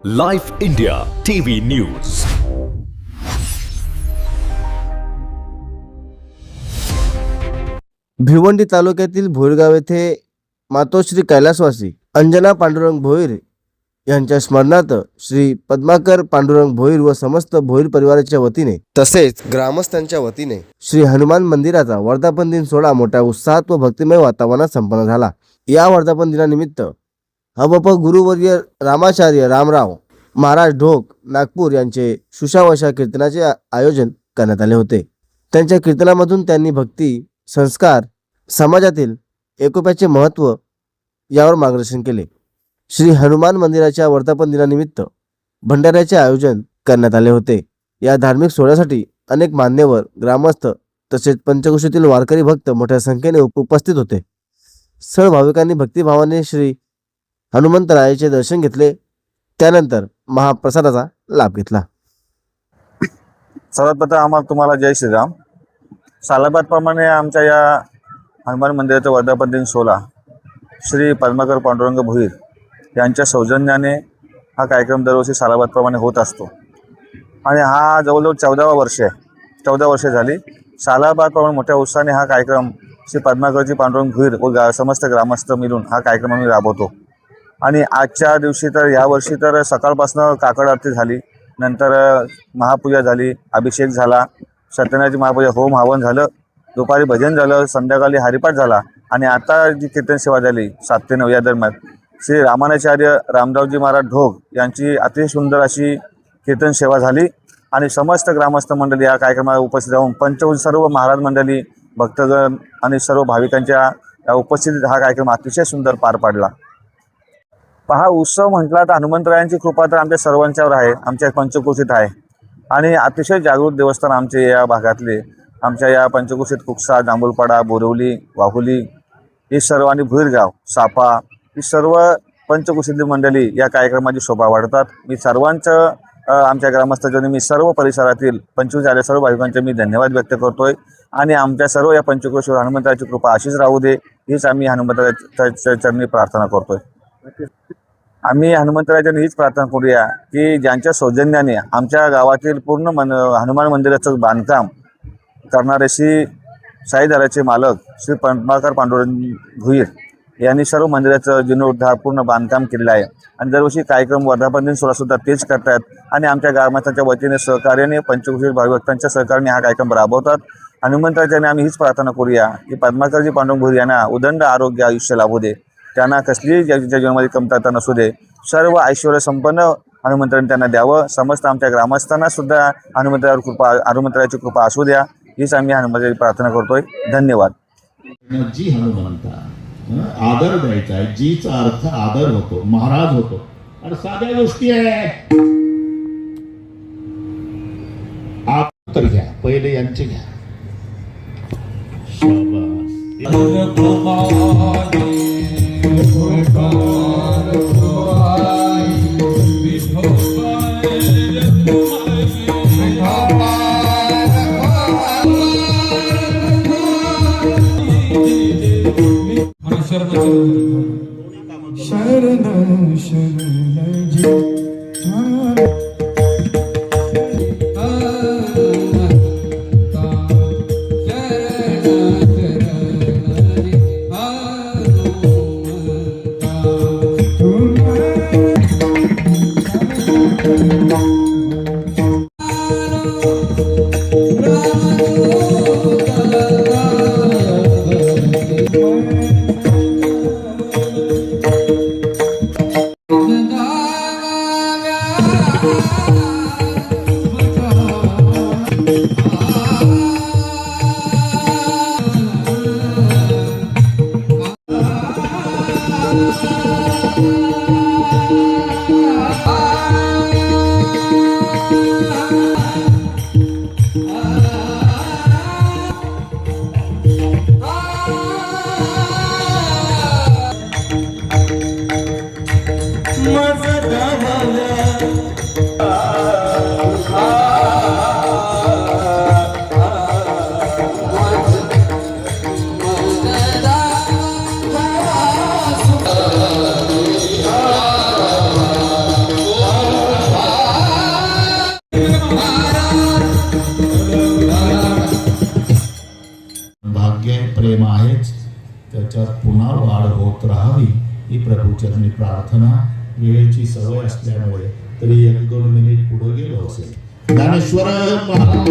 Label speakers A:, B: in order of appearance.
A: Life India TV news.
B: Bhiwandi तालुक्यातील भोईरगाव येथे मातोश्री कैलासवासी अंजना पांडुरंग भोईर यांच्या स्मरणार्थ श्री पद्माकर पांडुरंग भोईर व समस्त भोईर परिवाराच्या वतीने तसेच ग्रामस्थांच्या वतीने श्री हनुमान मंदिराचा वर्धापन दिन सोहळा मोठ्या उत्साहात व भक्तिमय वातावरणात संपन्न झाला. या वर्धापन दिनानिमित्त हबप गुरुवर्य रामाचार्य रामराव महाराज ढोक नागपूर यांचे सुशावशा कीर्तनाचे आयोजन करण्यात आले होते. त्यांच्या कीर्तनामधून त्यांनी भक्ती, संस्कार, समाजातील एकोप्याचे महत्त्व यावर मार्गदर्शन केले. श्री हनुमान मंदिराच्या वर्धापन दिनानिमित्त भंडाऱ्याचे आयोजन करण्यात आले होते. या धार्मिक सोहळ्यासाठी अनेक मान्यवर, ग्रामस्थ तसेच पंचक्रोशीतील वारकरी भक्त मोठ्या संख्येने उपस्थित होते. सर्व भाविकांनी भक्तिभावाने श्री हनुमंतरायाचे दर्शन घेतले. त्यानंतर महाप्रसादाचा लाभ घेतला.
C: सर्वात प्रथम आम्हाला तुम्हाला जय श्रीराम. सालाबादप्रमाणे आमच्या या हनुमान मंदिराचा वर्धापन दिन सोहळा श्री पद्माकर पांडुरंग भोईर यांच्या सौजन्याने हा कार्यक्रम दरवर्षी सालाबादप्रमाणे होत असतो आणि हा जवळजवळ 14 वर्षे झाली. सालाबादप्रमाणे मोठ्या उत्साहाने हा कार्यक्रम श्री पद्माकरजी पांडुरंग भोईर व समस्त ग्रामस्थ मिळून हा कार्यक्रम आम्ही राबवतो. आणि आजच्या दिवशी तर यावर्षी तर सकाळपासून काकड आरती झाली, नंतर महापूजा झाली, अभिषेक झाला, सत्यनारायणाची महापूजा, होम हवन झालं, दुपारी भजन झालं, संध्याकाळी हरिपाठ झाला आणि आता जी कीर्तन सेवा झाली 7 ते 9 या दरम्यान श्री रामाचार्य रामरावजी महाराज ढोक यांची अतिशय सुंदर अशी कीर्तन सेवा झाली आणि समस्त ग्रामस्थ मंडळी या कार्यक्रमाला उपस्थित राहून पंचवटी सर्व महाराज मंडळी, भक्तगण आणि सर्व भाविकांच्या उपस्थितीत हा कार्यक्रम अतिशय सुंदर पार पाडला. हा उत्सव म्हटला तर हनुमंतरायांची कृपा तर आमच्या सर्वांच्यावर आहे, आमच्या पंचक्रोशीत आहे आणि अतिशय जागृत देवस्थान आमचे या भागातले, आमच्या या पंचक्रोशीत कुकसा, जांभूलपाडा, बोरिवली, वाहुली ही सर्व आणि भुईरगाव, सापा ही सर्व पंचक्रोशीतली मंडळी या कार्यक्रमाची शोभा वाढतात. मी सर्वांचं आमच्या ग्रामस्थांनी मी सर्व परिसरातील 25 झालेल्या सर्व भाविकांचे मी धन्यवाद व्यक्त करतोय आणि आमच्या सर्व या पंचक्रोशीवर हनुमंतराची कृपा अशीच राहू दे हीच आम्ही हनुमंतराच्या चरणी प्रार्थना करतोय. आम्ही हनुमंतराच्या हीच प्रार्थना करूया की ज्यांच्या सौजन्याने आमच्या गावातील पूर्ण हनुमान मंदिराचं बांधकाम करणारे श्री साईदाराचे मालक श्री पद्माकर पांडुरंग भोईर यांनी सर्व मंदिराचं जीर्णोद्धार पूर्ण बांधकाम केलेलं आहे आणि दरवर्षी कार्यक्रम वर्धापन दिन सोहळासुद्धा तेच करतात आणि आमच्या ग्रामस्थांच्या वतीने सहकार्याने पंचक्रोशी भाविकांच्या सहकार्याने हा कार्यक्रम राबवतात. हनुमंतराच्याने आम्ही हीच प्रार्थना करूया की पद्माकरजी पांडुरंग भोईर यांना उदंड आरोग्य आयुष्य लाभू दे, त्यांना कसलीही ज्यांच्या जीवनामध्ये कमतरता नसू दे, सर्व ऐश्वर्य संपन्न हनुमंतराने त्यांना द्यावं. समस्त आमच्या ग्रामस्थांना सुद्धा हनुमंतराची कृपा असू द्या हीच आम्ही हनुमंतराची प्रार्थना करतोय. धन्यवाद.
D: जी हनुमंता आदर द्यायचा आहे, जीचा अर्थ आदर होतो, महाराज होतो आणि साध्या गोष्टी आहेत. आप तर घ्या, पहिले यांचे घ्या.
E: शरण शरण जी
D: त्याच्यात पुन्हा वाढ होत राहावी ही प्रभूचरणी प्रार्थना. वेळेची सवय असल्यामुळे तरी 1-2 मिनिट पुढे गेलो असेल. ज्ञानेश्वर महाराज